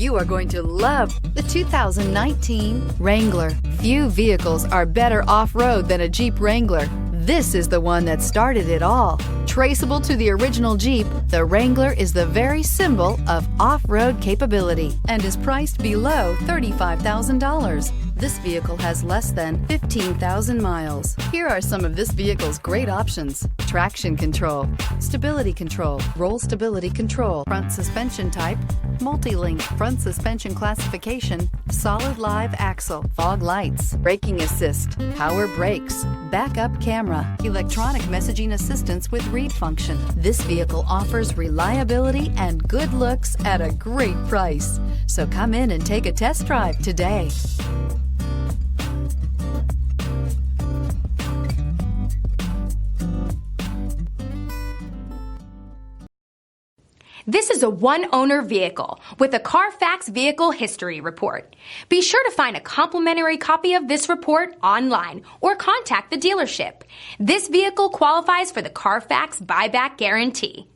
You are going to love the 2019 Wrangler. Few vehicles are better off-road than a Jeep Wrangler. This is the one that started it all. Traceable to the original Jeep, the Wrangler is the very symbol of off-road capability and is priced below $35,000. This vehicle has less than 15,000 miles. Here are some of this vehicle's great options: traction control, stability control, roll stability control, front suspension type, multi-link, front suspension classification, solid live axle, fog lights, braking assist, power brakes, backup camera, electronic messaging assistance with read function. This vehicle offers reliability and good looks at a great price. So come in and take a test drive today. This is a one-owner vehicle with a Carfax Vehicle History Report. Be sure to find a complimentary copy of this report online or contact the dealership. This vehicle qualifies for the Carfax Buyback Guarantee.